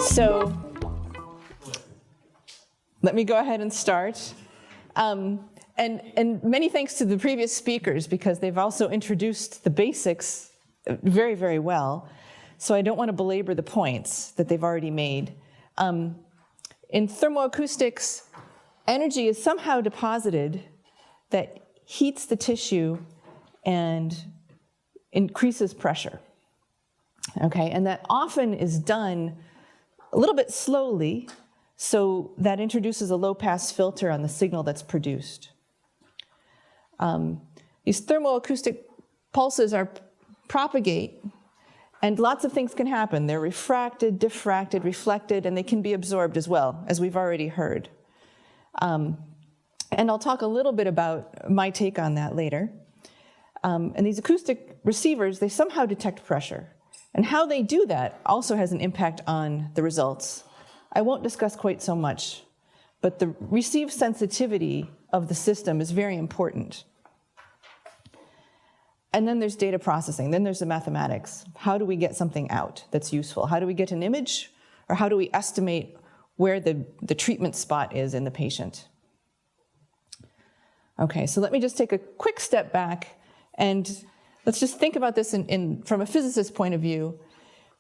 So let me go ahead and start. And many thanks to the previous speakers, because they've also introduced the basics very, very well. So I don't want to belabor the points that they've already made. In thermoacoustics, energy is somehow deposited that heats the tissue and increases pressure. Okay, and that often is done a little bit slowly, so that introduces a low-pass filter on the signal that's produced. These thermoacoustic pulses propagate, and lots of things can happen. They're refracted, diffracted, reflected, and they can be absorbed as well, as we've already heard. And I'll talk a little bit about my take on that later. And these acoustic receivers, they somehow detect pressure. And how they do that also has an impact on the results. I won't discuss quite so much, but the receive sensitivity of the system is very important. And then there's data processing, then there's the mathematics. How do we get something out that's useful? How do we get an image? Or how do we estimate where the treatment spot is in the patient? Okay, so let me just take a quick step back and let's just think about this from a physicist's point of view.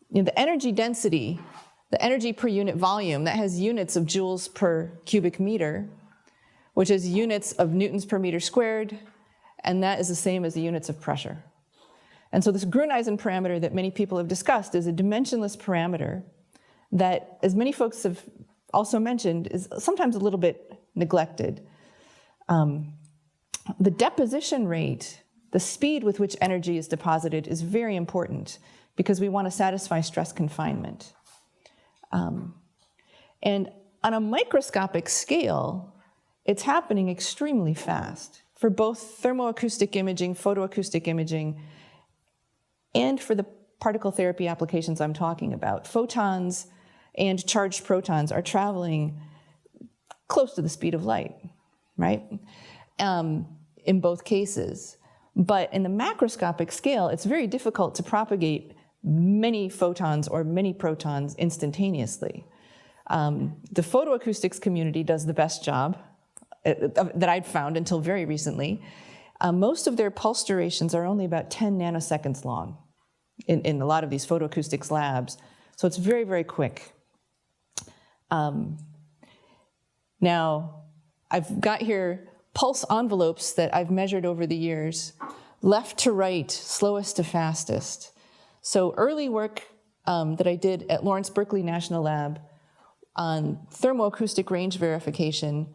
You know, the energy density, the energy per unit volume, that has units of joules per cubic meter, which is units of newtons per meter squared, and that is the same as the units of pressure. And so this Gruneisen parameter that many people have discussed is a dimensionless parameter that, as many folks have also mentioned, is sometimes a little bit neglected. The deposition rate, the speed with which energy is deposited, is very important because we want to satisfy stress confinement. And on a microscopic scale, it's happening extremely fast for both thermoacoustic imaging, photoacoustic imaging, and for the particle therapy applications I'm talking about. Photons and charged protons are traveling close to the speed of light, right? In both cases. But in the macroscopic scale, it's very difficult to propagate many photons or many protons instantaneously. The photoacoustics community does the best job that I'd found until very recently. Most of their pulse durations are only about 10 nanoseconds long in a lot of these photoacoustics labs. So it's very, very quick. Now, I've got here pulse envelopes that I've measured over the years, left to right, slowest to fastest. So early work that I did at Lawrence Berkeley National Lab on thermoacoustic range verification,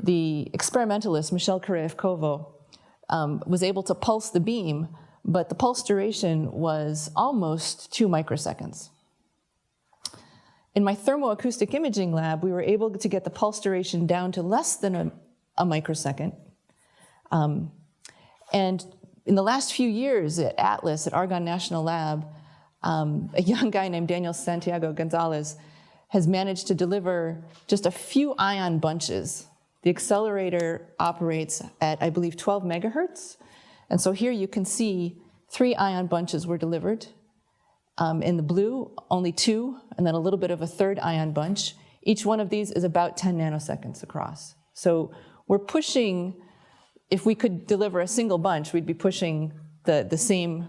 the experimentalist Michel Kureevkovo was able to pulse the beam, but the pulse duration was almost 2 microseconds. In my thermoacoustic imaging lab, we were able to get the pulse duration down to less than a microsecond. And in the last few years at Atlas, at Argonne National Lab, a young guy named Daniel Santiago Gonzalez has managed to deliver just a few ion bunches. The accelerator operates at, I believe, 12 megahertz. And so here you can see 3 ion bunches were delivered. In the blue, only 2, and then a little bit of a third ion bunch. Each one of these is about 10 nanoseconds across. So we're pushing, if we could deliver a single bunch, we'd be pushing the same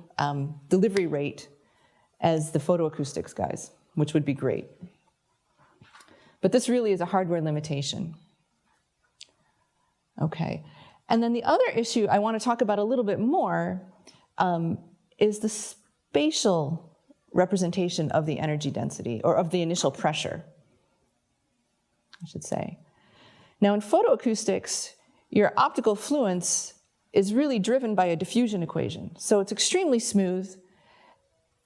delivery rate as the photoacoustics guys, which would be great. But this really is a hardware limitation. Okay, and then the other issue I want to talk about a little bit more is the spatial representation of the energy density, or of the initial pressure, I should say. Now in photoacoustics, your optical fluence is really driven by a diffusion equation. So it's extremely smooth,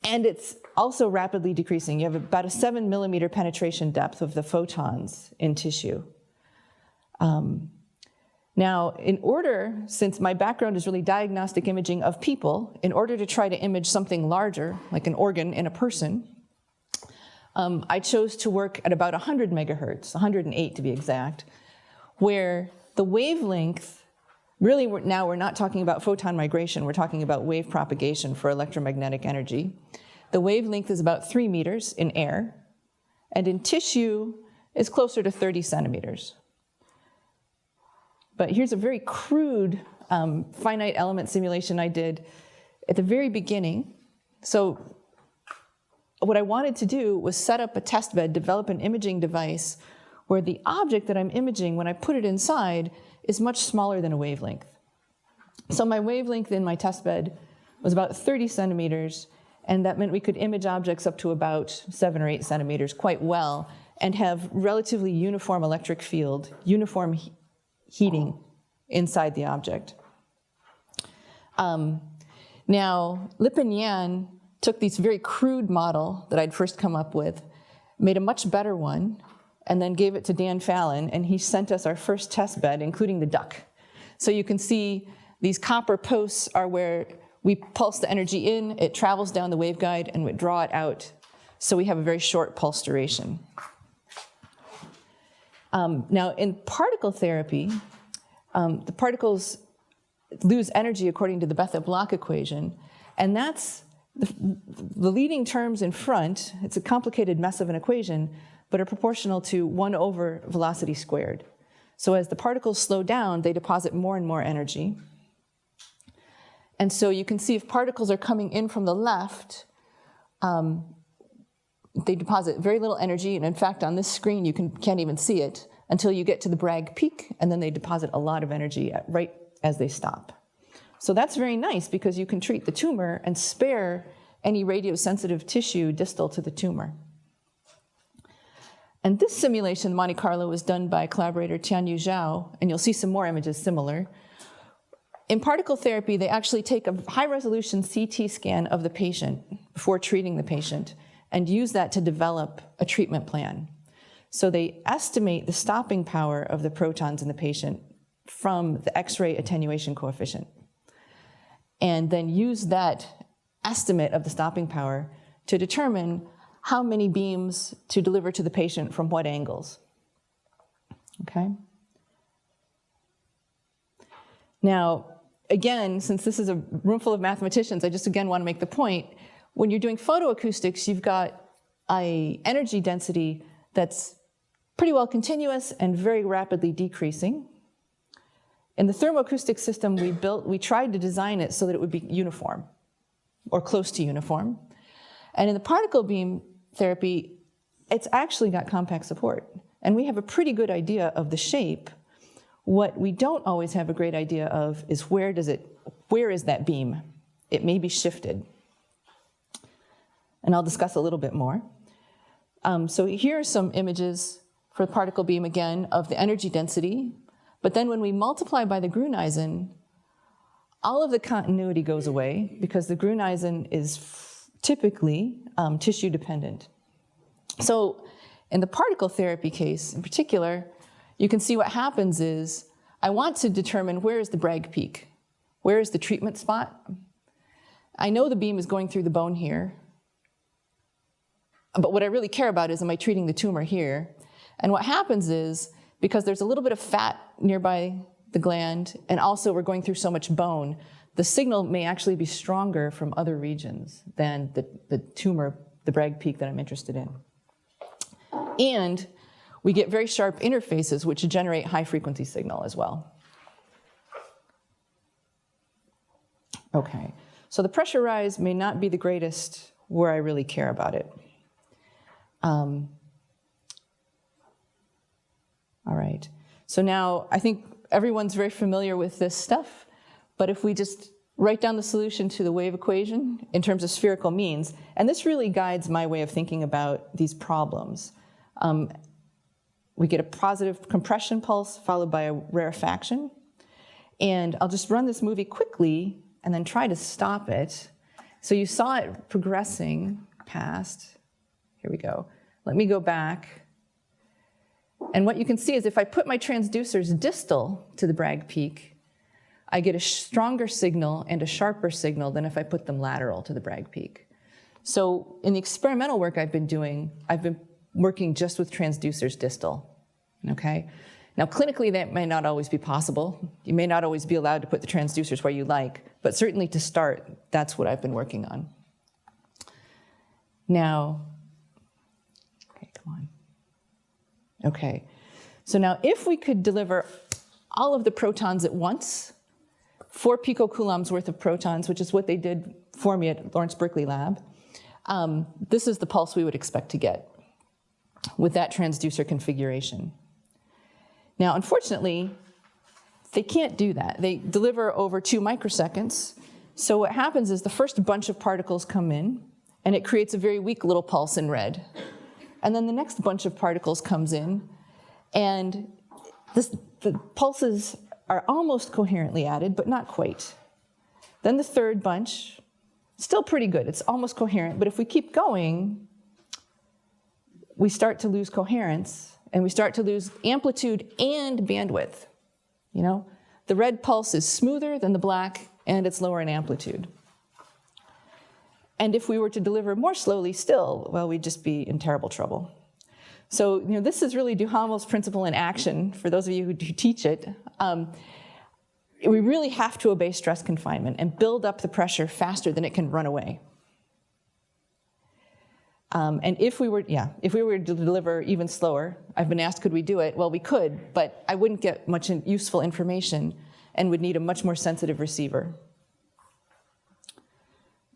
and it's also rapidly decreasing. You have about a 7 millimeter penetration depth of the photons in tissue. Now, in order, since my background is really diagnostic imaging of people, in order to try to image something larger, like an organ in a person, I chose to work at about 100 megahertz, 108 to be exact. where the wavelength, really now we're not talking about photon migration, we're talking about wave propagation for electromagnetic energy. The wavelength is about 3 meters in air, and in tissue is closer to 30 centimeters. But here's a very crude finite element simulation I did at the very beginning. So what I wanted to do was set up a test bed, develop an imaging device where the object that I'm imaging, when I put it inside, is much smaller than a wavelength. So my wavelength in my test bed was about 30 centimeters, and that meant we could image objects up to about 7 or 8 centimeters quite well and have relatively uniform electric field, uniform heating inside the object. Now, Lip and Yan took this very crude model that I'd first come up with, made a much better one, and then gave it to Dan Fallon, and he sent us our first test bed, including the duck. So you can see these copper posts are where we pulse the energy in, it travels down the waveguide, and we draw it out. So we have a very short pulse duration. Now, in particle therapy, the particles lose energy according to the Bethe-Bloch equation, and that's the leading terms in front. It's a complicated mess of an equation, but are proportional to 1 over velocity squared. So as the particles slow down, they deposit more and more energy. And so you can see if particles are coming in from the left, they deposit very little energy, and in fact on this screen you can't even see it until you get to the Bragg peak, and then they deposit a lot of energy right as they stop. So that's very nice because you can treat the tumor and spare any radiosensitive tissue distal to the tumor. And this simulation, Monte Carlo, was done by collaborator Tianyu Zhao, and you'll see some more images similar. In particle therapy, they actually take a high-resolution CT scan of the patient before treating the patient and use that to develop a treatment plan. So they estimate the stopping power of the protons in the patient from the X-ray attenuation coefficient, and then use that estimate of the stopping power to determine how many beams to deliver to the patient from what angles. Okay? Now, again, since this is a room full of mathematicians, I just again want to make the point, when you're doing photoacoustics, you've got an energy density that's pretty well continuous and very rapidly decreasing. In the thermoacoustic system we tried to design it so that it would be uniform, or close to uniform. And in the particle beam therapy, it's actually got compact support. And we have a pretty good idea of the shape. What we don't always have a great idea of is where is that beam? It may be shifted. And I'll discuss a little bit more. So here are some images for the particle beam again of the energy density. But then when we multiply by the Gruneisen, all of the continuity goes away because the Gruneisen is typically tissue dependent. So in the particle therapy case in particular, you can see what happens is I want to determine where is the Bragg peak, where is the treatment spot. I know the beam is going through the bone here, but what I really care about is am I treating the tumor here? And what happens is, because there's a little bit of fat nearby the gland, and also we're going through so much bone, the signal may actually be stronger from other regions than the tumor, the Bragg peak that I'm interested in. And we get very sharp interfaces which generate high frequency signal as well. Okay, so the pressure rise may not be the greatest where I really care about it. All right, so now I think everyone's very familiar with this stuff, but if we just write down the solution to the wave equation in terms of spherical means, and this really guides my way of thinking about these problems. We get a positive compression pulse followed by a rarefaction, and I'll just run this movie quickly and then try to stop it. So you saw it progressing past, here we go. Let me go back. And what you can see is if I put my transducers distal to the Bragg peak, I get a stronger signal and a sharper signal than if I put them lateral to the Bragg peak. So in the experimental work I've been doing, I've been working just with transducers distal, okay? Now, clinically, that may not always be possible. You may not always be allowed to put the transducers where you like, but certainly to start, that's what I've been working on. Now, okay, come on. Okay, so now if we could deliver all of the protons at once, 4 picocoulombs worth of protons, which is what they did for me at Lawrence Berkeley Lab, this is the pulse we would expect to get with that transducer configuration. Now, unfortunately, they can't do that. They deliver over 2 microseconds. So what happens is the first bunch of particles come in, and it creates a very weak little pulse in red. And then the next bunch of particles comes in, and the pulses are almost coherently added, but not quite. Then the third bunch, still pretty good. It's almost coherent, but if we keep going, we start to lose coherence, and we start to lose amplitude and bandwidth. You know, the red pulse is smoother than the black, and it's lower in amplitude. And if we were to deliver more slowly still, well, we'd just be in terrible trouble. So, you know, this is really Duhamel's principle in action, for those of you who teach it. We really have to obey stress confinement and build up the pressure faster than it can run away. And if we were to deliver even slower, I've been asked, could we do it? Well, we could, but I wouldn't get much useful information and would need a much more sensitive receiver.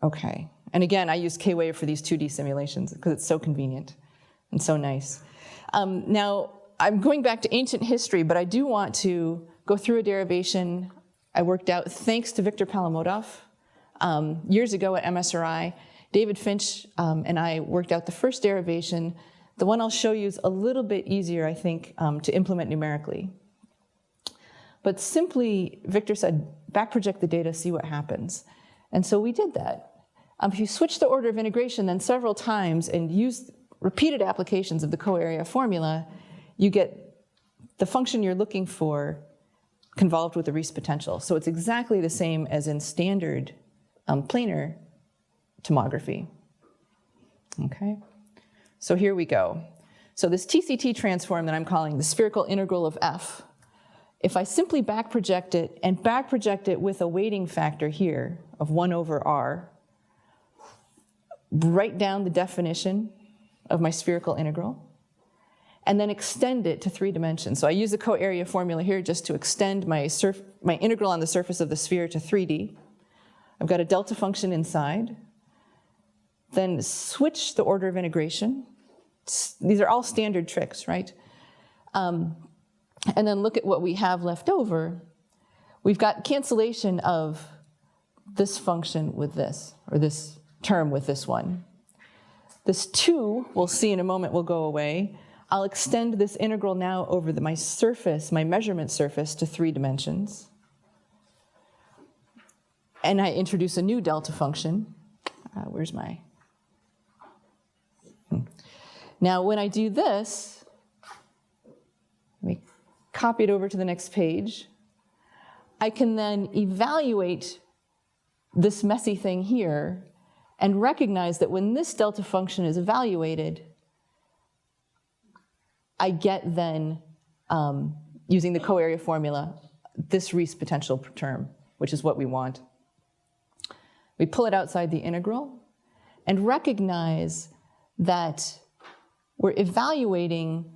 Okay, and again, I use K-Wave for these 2D simulations because it's so convenient and so nice. Now, I'm going back to ancient history, but I do want to go through a derivation I worked out thanks to Victor Palomodov years ago at MSRI. David Finch and I worked out the first derivation. The one I'll show you is a little bit easier, I think, to implement numerically. But simply, Victor said, back project the data, see what happens. And so we did that. If you switch the order of integration then several times and use repeated applications of the co-area formula, you get the function you're looking for convolved with the Riesz potential. So it's exactly the same as in standard planar tomography. Okay, so here we go. So this TCT transform that I'm calling the spherical integral of f, if I simply back project it and back project it with a weighting factor here of 1 over r, write down the definition of my spherical integral, and then extend it to 3 dimensions. So I use the co-area formula here just to extend my integral on the surface of the sphere to 3D. I've got a delta function inside. Then switch the order of integration. These are all standard tricks, right? And then look at what we have left over. We've got cancellation of this function with this, or this term with this one. This 2, we'll see in a moment, will go away. I'll extend this integral now over my surface, my measurement surface, to 3 dimensions. And I introduce a new delta function. Where's my... Now, when I do this, let me copy it over to the next page. I can then evaluate this messy thing here and recognize that when this delta function is evaluated, I get then, using the co-area formula, this Riesz potential term, which is what we want. We pull it outside the integral and recognize that we're evaluating,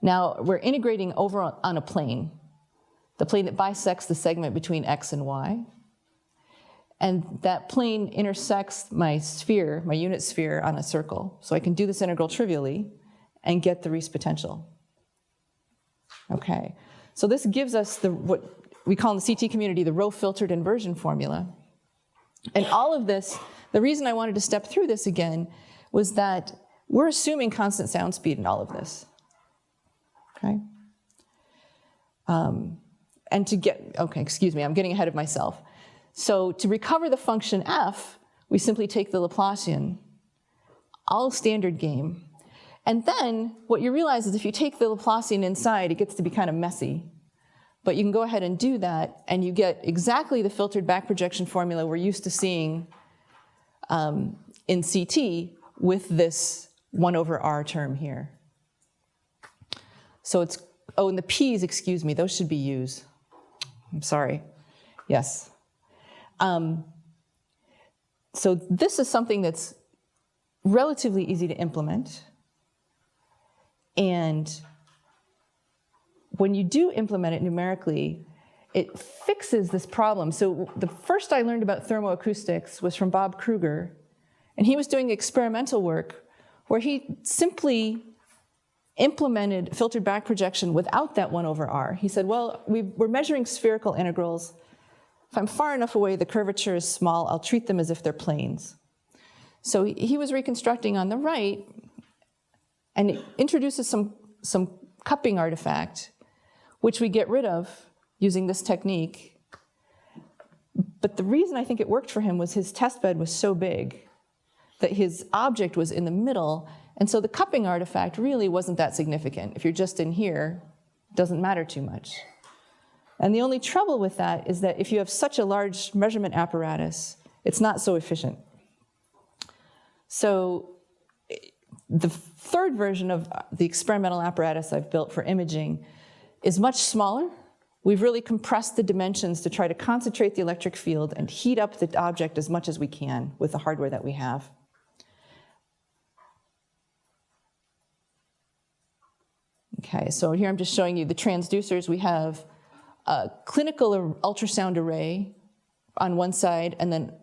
now we're integrating over on a plane, the plane that bisects the segment between x and y. And that plane intersects my sphere, my unit sphere, on a circle. So I can do this integral trivially and get the Riesz potential. Okay, so this gives us what we call in the CT community the row-filtered inversion formula. And all of this, the reason I wanted to step through this again was that we're assuming constant sound speed in all of this. Okay? And to get, okay, excuse me, I'm getting ahead of myself. So to recover the function f, we simply take the Laplacian, all standard game. And then what you realize is if you take the Laplacian inside, it gets to be kind of messy. But you can go ahead and do that, and you get exactly the filtered back projection formula we're used to seeing in CT with this 1 over r term here. So it's oh, and the P's, excuse me, those should be U's. I'm sorry. Yes. So this is something that's relatively easy to implement. And when you do implement it numerically, it fixes this problem. So the first I learned about thermoacoustics was from Bob Kruger, and he was doing experimental work where he simply implemented filtered back projection without that 1 over r. He said, well, we're measuring spherical integrals. If I'm far enough away, the curvature is small, I'll treat them as if they're planes. So he was reconstructing on the right, and it introduces some cupping artifact, which we get rid of using this technique. But the reason I think it worked for him was his test bed was so big that his object was in the middle, and so the cupping artifact really wasn't that significant. If you're just in here, it doesn't matter too much. And the only trouble with that is that if you have such a large measurement apparatus, it's not so efficient. So the third version of the experimental apparatus I've built for imaging is much smaller. We've really compressed the dimensions to try to concentrate the electric field and heat up the object as much as we can with the hardware that we have. Okay, so here I'm just showing you the transducers. We have a clinical ultrasound array on one side and then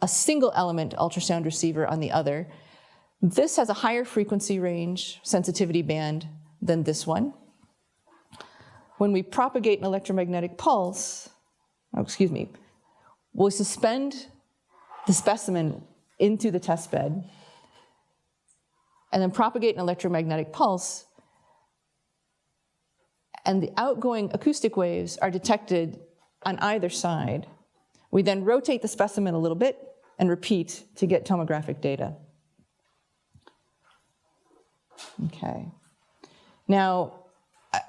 a single element ultrasound receiver on the other. This has a higher frequency range, sensitivity band than this one. When we propagate an electromagnetic pulse, we'll suspend the specimen into the test bed and then propagate an electromagnetic pulse, and the outgoing acoustic waves are detected on either side. We then rotate the specimen a little bit and repeat to get tomographic data. Okay. Now,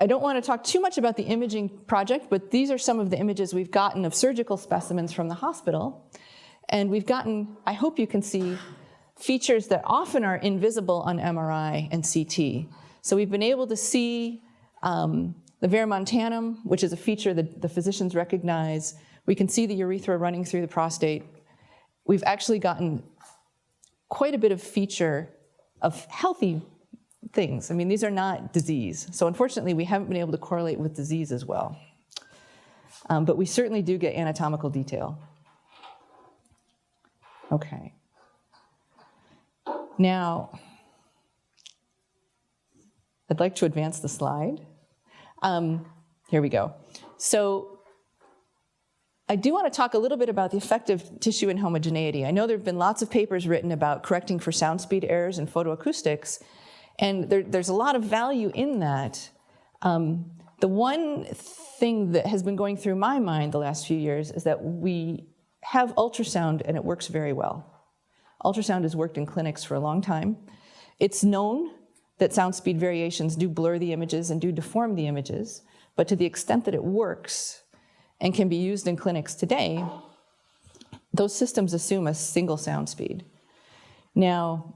I don't want to talk too much about the imaging project, but these are some of the images we've gotten of surgical specimens from the hospital. And we've gotten, I hope you can see, features that often are invisible on MRI and CT. So we've been able to see the verumontanum, which is a feature that the physicians recognize. We can see the urethra running through the prostate. We've actually gotten quite a bit of feature of healthy things. I mean, these are not disease. So unfortunately, we haven't been able to correlate with disease as well. But we certainly do get anatomical detail. Okay. Now, I'd like to advance the slide. Here we go. So I do want to talk a little bit about the effect of tissue and homogeneity. I know there have been lots of papers written about correcting for sound speed errors in photoacoustics, and there's a lot of value in that. The one thing that has been going through my mind the last few years is that we have ultrasound and it works very well. Ultrasound has worked in clinics for a long time. It's known that sound speed variations do blur the images and do deform the images, but to the extent that it works and can be used in clinics today, those systems assume a single sound speed. Now,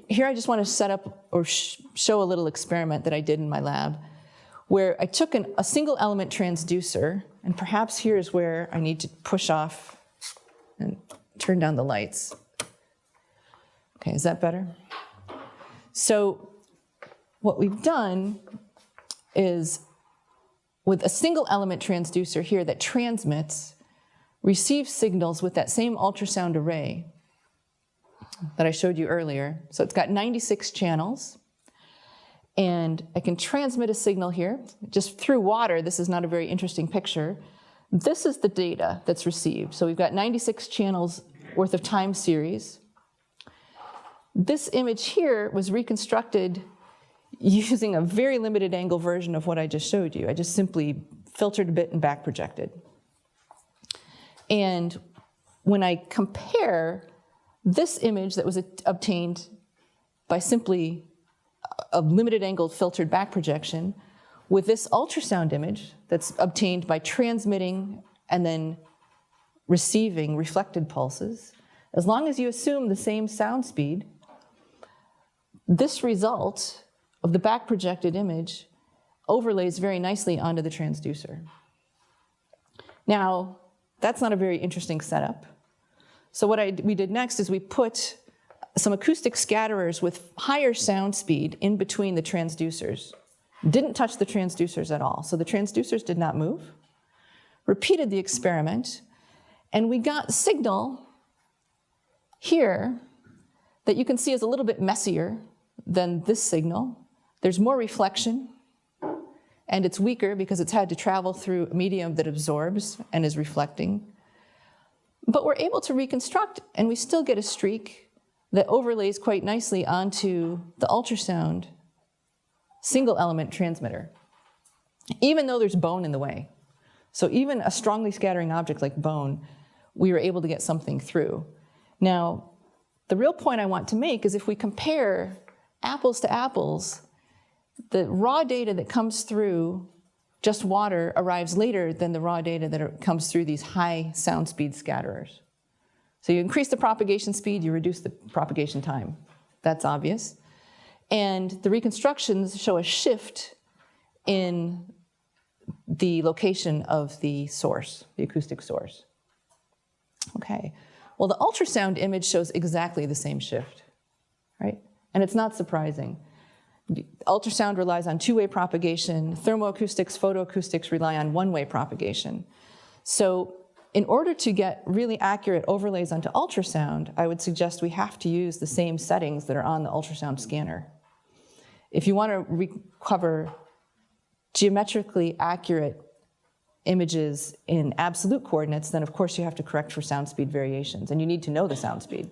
here I just want to set up or show a little experiment that I did in my lab, where I took a single element transducer, and perhaps here's where I need to push off and turn down the lights. Okay, is that better? So what we've done is, with a single element transducer here that transmits, receives signals with that same ultrasound array that I showed you earlier. So it's got 96 channels, and I can transmit a signal here. Just through water, this is not a very interesting picture. This is the data that's received. So we've got 96 channels worth of time series. This image here was reconstructed using a very limited angle version of what I just showed you. I just simply filtered a bit and back projected. And when I compare this image that was obtained by simply a limited angle filtered back projection with this ultrasound image that's obtained by transmitting and then receiving reflected pulses, as long as you assume the same sound speed, this result of the back projected image overlays very nicely onto the transducer. Now, that's not a very interesting setup. So what we did next is we put some acoustic scatterers with higher sound speed in between the transducers. Didn't touch the transducers at all. So the transducers did not move. Repeated the experiment, and we got signal here that you can see is a little bit messier than this signal. There's more reflection, and it's weaker because it's had to travel through a medium that absorbs and is reflecting. But we're able to reconstruct, and we still get a streak that overlays quite nicely onto the ultrasound single element transmitter, even though there's bone in the way. So even a strongly scattering object like bone, we were able to get something through. Now, the real point I want to make is if we compare apples to apples, the raw data that comes through just water arrives later than the raw data that comes through these high sound speed scatterers. So you increase the propagation speed, you reduce the propagation time. That's obvious. And the reconstructions show a shift in the location of the source, the acoustic source. Okay, well, the ultrasound image shows exactly the same shift, right? And it's not surprising. Ultrasound relies on two-way propagation. Thermoacoustics, photoacoustics rely on one-way propagation. So in order to get really accurate overlays onto ultrasound, I would suggest we have to use the same settings that are on the ultrasound scanner. If you want to recover geometrically accurate images in absolute coordinates, then of course you have to correct for sound speed variations, and you need to know the sound speed.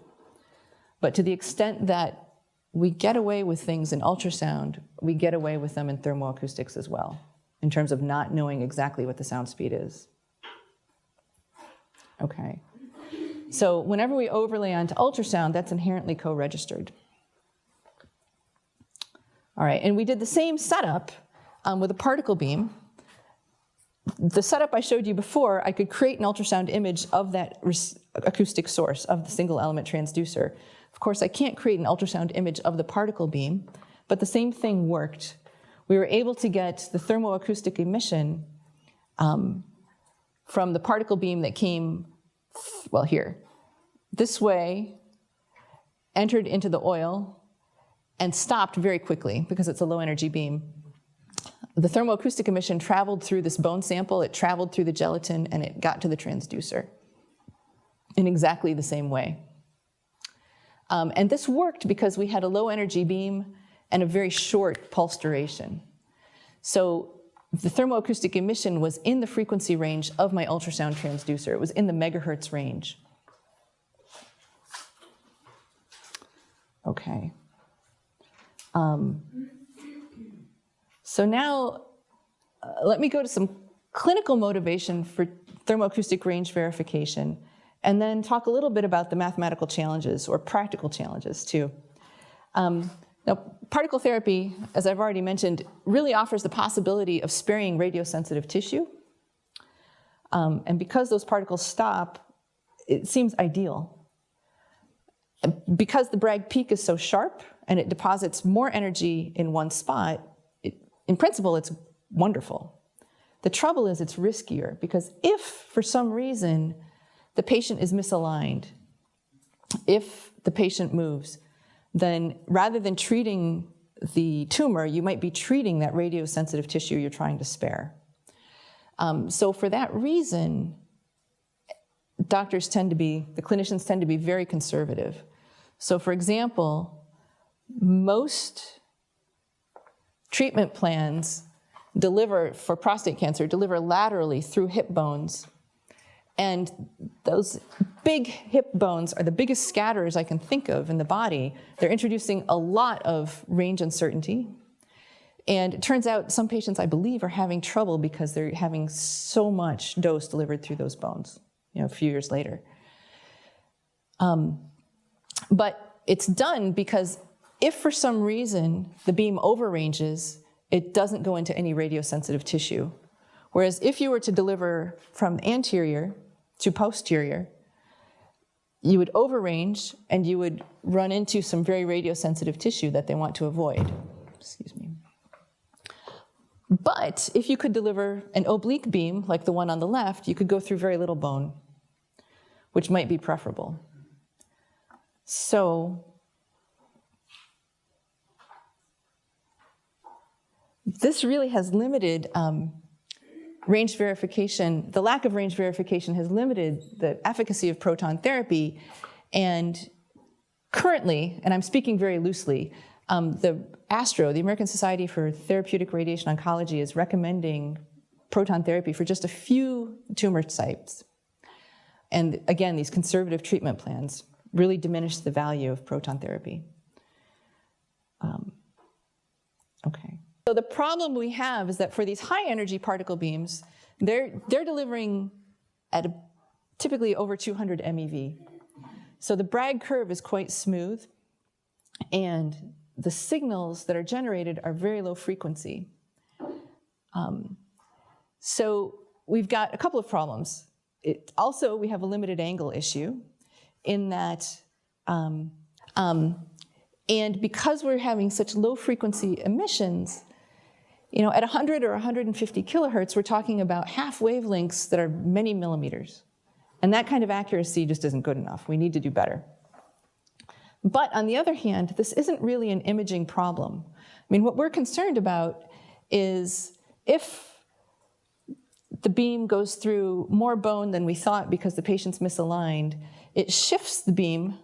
But to the extent that we get away with things in ultrasound, we get away with them in thermoacoustics as well, in terms of not knowing exactly what the sound speed is. Okay. So whenever we overlay onto ultrasound, that's inherently co-registered. All right, and we did the same setup with a particle beam. The setup I showed you before, I could create an ultrasound image of that acoustic source of the single element transducer. Of course, I can't create an ultrasound image of the particle beam, but the same thing worked. We were able to get the thermoacoustic emission from the particle beam that came, well, here, this way, entered into the oil, and stopped very quickly because it's a low energy beam. The thermoacoustic emission traveled through this bone sample, it traveled through the gelatin, and it got to the transducer in exactly the same way. And this worked because we had a low energy beam and a very short pulse duration. So the thermoacoustic emission was in the frequency range of my ultrasound transducer. It was in the megahertz range. Okay. So now let me go to some clinical motivation for thermoacoustic range verification, and then talk a little bit about the mathematical challenges or practical challenges too. Now, particle therapy, as I've already mentioned, really offers the possibility of sparing radiosensitive tissue. And because those particles stop, it seems ideal. Because the Bragg peak is so sharp and it deposits more energy in one spot, in principle, it's wonderful. The trouble is it's riskier because if, for some reason, the patient is misaligned, if the patient moves, then rather than treating the tumor, you might be treating that radiosensitive tissue you're trying to spare. So for that reason, the clinicians tend to be very conservative. So for example, most treatment plans for prostate cancer deliver laterally through hip bones. And those big hip bones are the biggest scatterers I can think of in the body. They're introducing a lot of range uncertainty. And it turns out some patients, I believe, are having trouble because they're having so much dose delivered through those bones, a few years later. But it's done because if for some reason the beam overranges, it doesn't go into any radiosensitive tissue. Whereas if you were to deliver from anterior to posterior, you would overrange and you would run into some very radiosensitive tissue that they want to avoid. Excuse me. But if you could deliver an oblique beam, like the one on the left, you could go through very little bone, which might be preferable. So this really has limited range verification. The lack of range verification has limited the efficacy of proton therapy. And currently, and I'm speaking very loosely, the ASTRO, the American Society for Therapeutic Radiation Oncology, is recommending proton therapy for just a few tumor types. And again, these conservative treatment plans really diminish the value of proton therapy. Okay. So the problem we have is that for these high energy particle beams, they're delivering at typically over 200 MeV. So the Bragg curve is quite smooth, and the signals that are generated are very low frequency. So we've got a couple of problems. Also, we have a limited angle issue in that, and because we're having such low frequency emissions, at 100 or 150 kilohertz, we're talking about half wavelengths that are many millimeters. And that kind of accuracy just isn't good enough. We need to do better. But on the other hand, this isn't really an imaging problem. I mean, what we're concerned about is if the beam goes through more bone than we thought because the patient's misaligned, it shifts the beam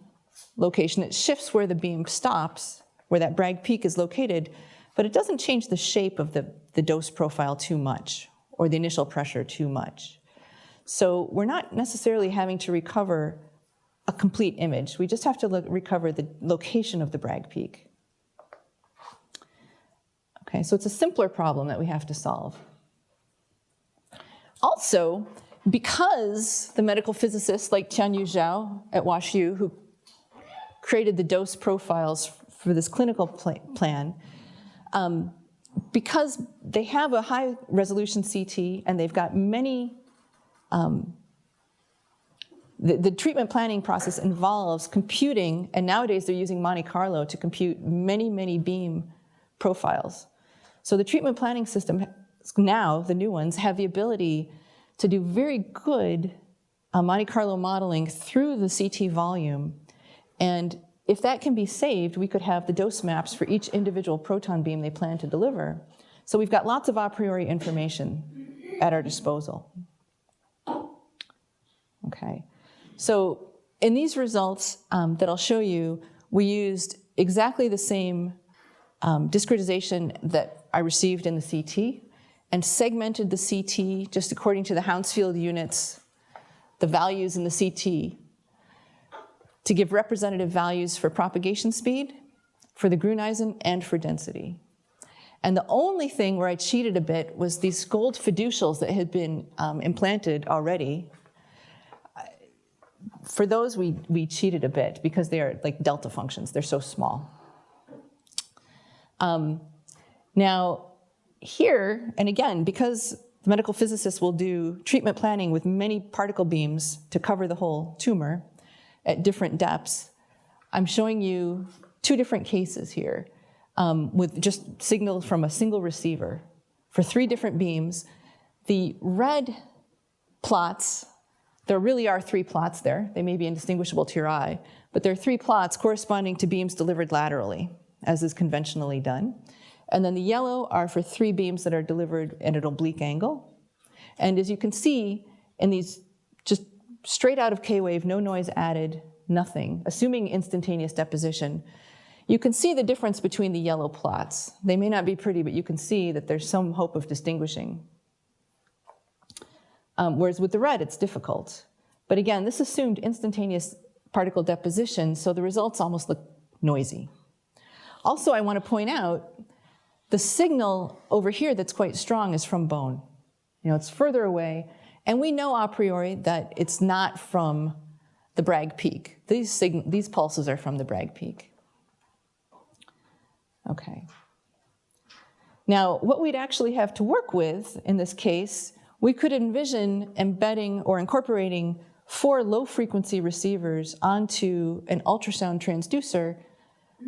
location, it shifts where the beam stops, where that Bragg peak is located, but it doesn't change the shape of the dose profile too much, or the initial pressure too much. So we're not necessarily having to recover a complete image. We just have to recover the location of the Bragg peak. Okay, so it's a simpler problem that we have to solve. Also, because the medical physicists like Tianyu Zhao at WashU, who created the dose profiles for this clinical plan, because they have a high resolution CT and they've got many, the treatment planning process involves computing, and nowadays they're using Monte Carlo to compute many, many beam profiles. So the treatment planning system now, the new ones, have the ability to do very good Monte Carlo modeling through the CT volume. And if that can be saved, we could have the dose maps for each individual proton beam they plan to deliver. So we've got lots of a priori information at our disposal. Okay, so in these results that I'll show you, we used exactly the same discretization that I received in the CT and segmented the CT just according to the Hounsfield units, the values in the CT, to give representative values for propagation speed, for the Gruneisen, and for density. And the only thing where I cheated a bit was these gold fiducials that had been implanted already. For those, we cheated a bit because they are like delta functions. They're so small. Now, here, and again, because the medical physicists will do treatment planning with many particle beams to cover the whole tumor at different depths, I'm showing you two different cases here with just signals from a single receiver for 3 different beams. The red plots, there really are 3 plots there. They may be indistinguishable to your eye, but there are 3 plots corresponding to beams delivered laterally, as is conventionally done. And then the yellow are for 3 beams that are delivered at an oblique angle. And as you can see, in these just straight out of K-wave, no noise added, nothing, assuming instantaneous deposition, you can see the difference between the yellow plots. They may not be pretty, but you can see that there's some hope of distinguishing. Whereas with the red, it's difficult. But again, this assumed instantaneous particle deposition, so the results almost look noisy. Also, I want to point out, the signal over here that's quite strong is from bone. It's further away, and we know a priori that it's not from the Bragg peak. These pulses are from the Bragg peak. Okay. Now, what we'd actually have to work with in this case, we could envision embedding or incorporating 4 low-frequency receivers onto an ultrasound transducer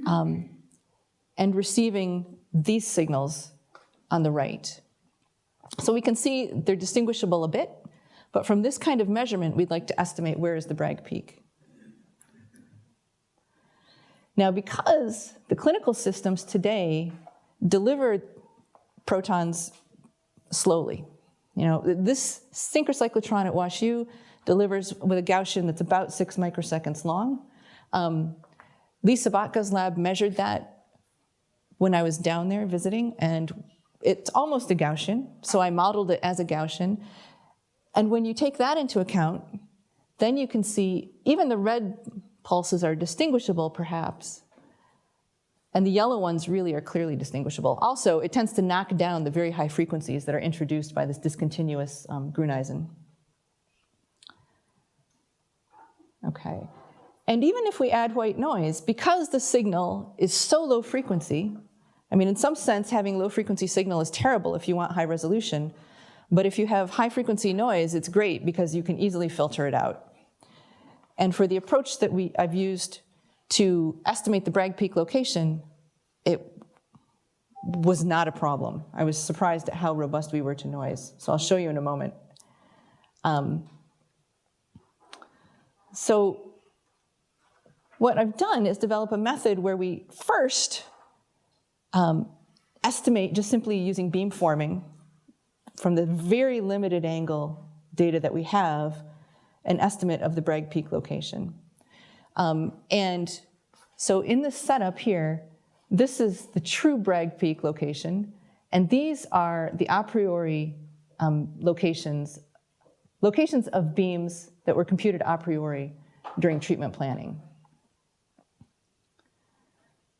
and receiving these signals on the right. So we can see they're distinguishable a bit, but from this kind of measurement, we'd like to estimate where is the Bragg peak. Now, because the clinical systems today deliver protons slowly, this synchrocyclotron at WashU delivers with a Gaussian that's about 6 microseconds long. Lee Sabatka's lab measured that when I was down there visiting, and it's almost a Gaussian, so I modeled it as a Gaussian. And when you take that into account, then you can see even the red pulses are distinguishable, perhaps, and the yellow ones really are clearly distinguishable. Also, it tends to knock down the very high frequencies that are introduced by this discontinuous Gruneisen. Okay. And even if we add white noise, because the signal is so low frequency, I mean, in some sense, having low frequency signal is terrible if you want high resolution, but if you have high frequency noise, it's great because you can easily filter it out. And for the approach that I've used to estimate the Bragg peak location, it was not a problem. I was surprised at how robust we were to noise. So I'll show you in a moment. So what I've done is develop a method where we first estimate just simply using beamforming from the very limited angle data that we have, an estimate of the Bragg peak location. And so in this setup here, this is the true Bragg peak location, and these are the a priori locations of beams that were computed a priori during treatment planning.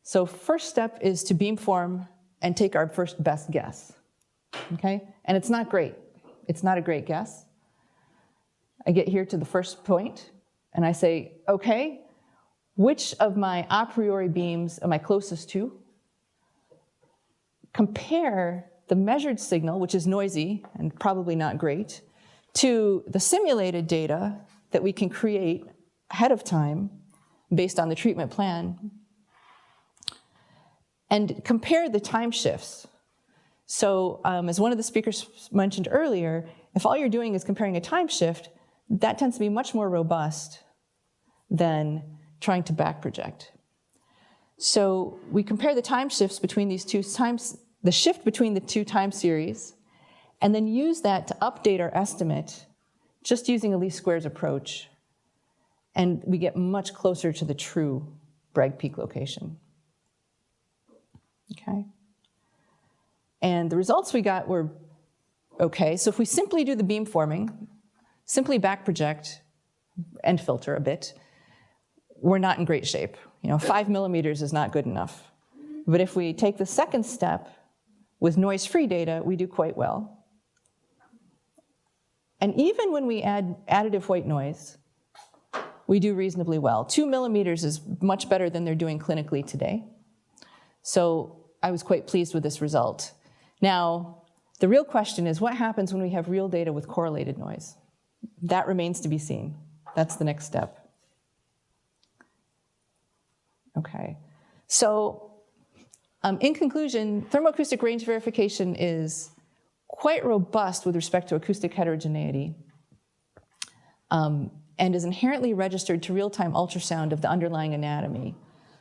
So first step is to beamform and take our first best guess, okay? And it's not great. It's not a great guess. I get here to the first point, and I say, okay, which of my a priori beams am I closest to? Compare the measured signal, which is noisy and probably not great, to the simulated data that we can create ahead of time based on the treatment plan, and compare the time shifts. So as one of the speakers mentioned earlier, if all you're doing is comparing a time shift, that tends to be much more robust than trying to back project. So we compare the time shifts between these two times, the shift between the two time series, and then use that to update our estimate just using a least squares approach. And we get much closer to the true Bragg peak location. Okay. And the results we got were okay. So if we simply do the beamforming, simply back project and filter a bit, we're not in great shape. 5 millimeters is not good enough. But if we take the second step with noise-free data, we do quite well. And even when we add additive white noise, we do reasonably well. 2 millimeters is much better than they're doing clinically today. So I was quite pleased with this result. Now, the real question is what happens when we have real data with correlated noise? That remains to be seen. That's the next step. Okay, so in conclusion, thermoacoustic range verification is quite robust with respect to acoustic heterogeneity and is inherently registered to real-time ultrasound of the underlying anatomy.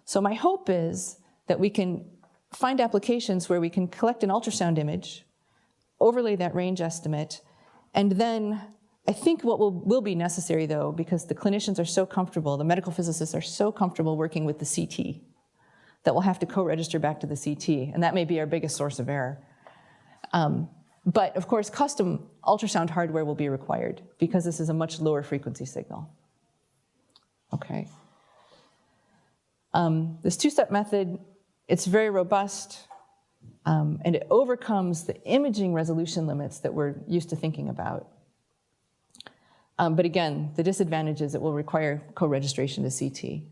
So my hope is that we can find applications where we can collect an ultrasound image, overlay that range estimate, and then I think what will be necessary, though, because the clinicians are so comfortable, the medical physicists are so comfortable working with the CT, that we'll have to co-register back to the CT, and that may be our biggest source of error. But of course, custom ultrasound hardware will be required because this is a much lower frequency signal. Okay. This two-step method, it's very robust, and it overcomes the imaging resolution limits that we're used to thinking about. But again, the disadvantage is it will require co-registration to CT.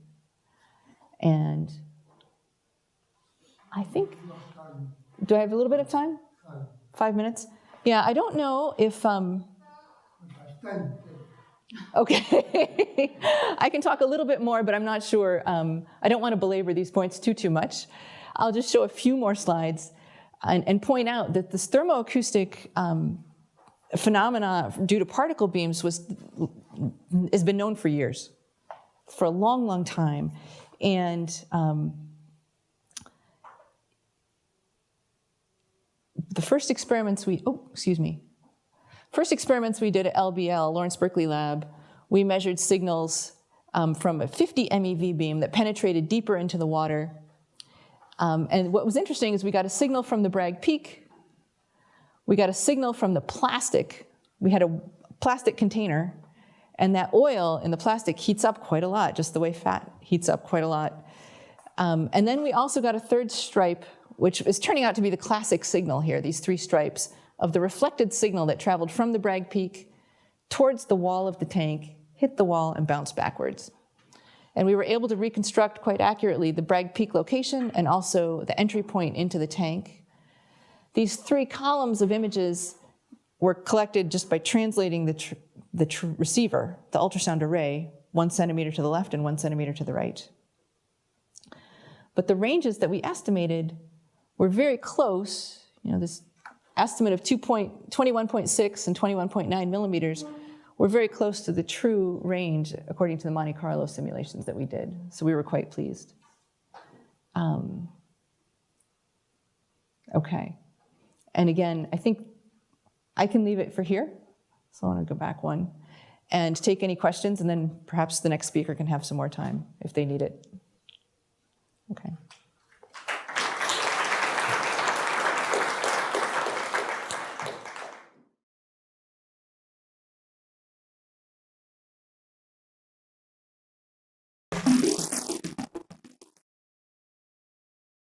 And I think, do I have a little bit of time? 5 minutes? Yeah, I don't know if, okay. I can talk a little bit more, but I'm not sure. I don't want to belabor these points too much. I'll just show a few more slides. and point out that this thermoacoustic phenomena due to particle beams has been known for years, for a long, long time. And the first experiments we did at LBL, Lawrence Berkeley Lab, we measured signals from a 50 MeV beam that penetrated deeper into the water. And what was interesting is we got a signal from the Bragg peak. We got a signal from the plastic. We had a plastic container, and that oil in the plastic heats up quite a lot, just the way fat heats up quite a lot. And then we also got a third stripe, which is turning out to be the classic signal here, these three stripes of the reflected signal that traveled from the Bragg peak towards the wall of the tank, hit the wall, and bounced backwards. And we were able to reconstruct quite accurately the Bragg peak location and also the entry point into the tank. These three columns of images were collected just by translating the receiver, the ultrasound array, 1 centimeter to the left and 1 centimeter to the right. But the ranges that we estimated were very close. This estimate of 21.6 and 21.9 millimeters were very close to the true range according to the Monte Carlo simulations that we did. So we were quite pleased. Okay. And again, I think I can leave it for here. So I want to go back one and take any questions, and then perhaps the next speaker can have some more time if they need it. Okay.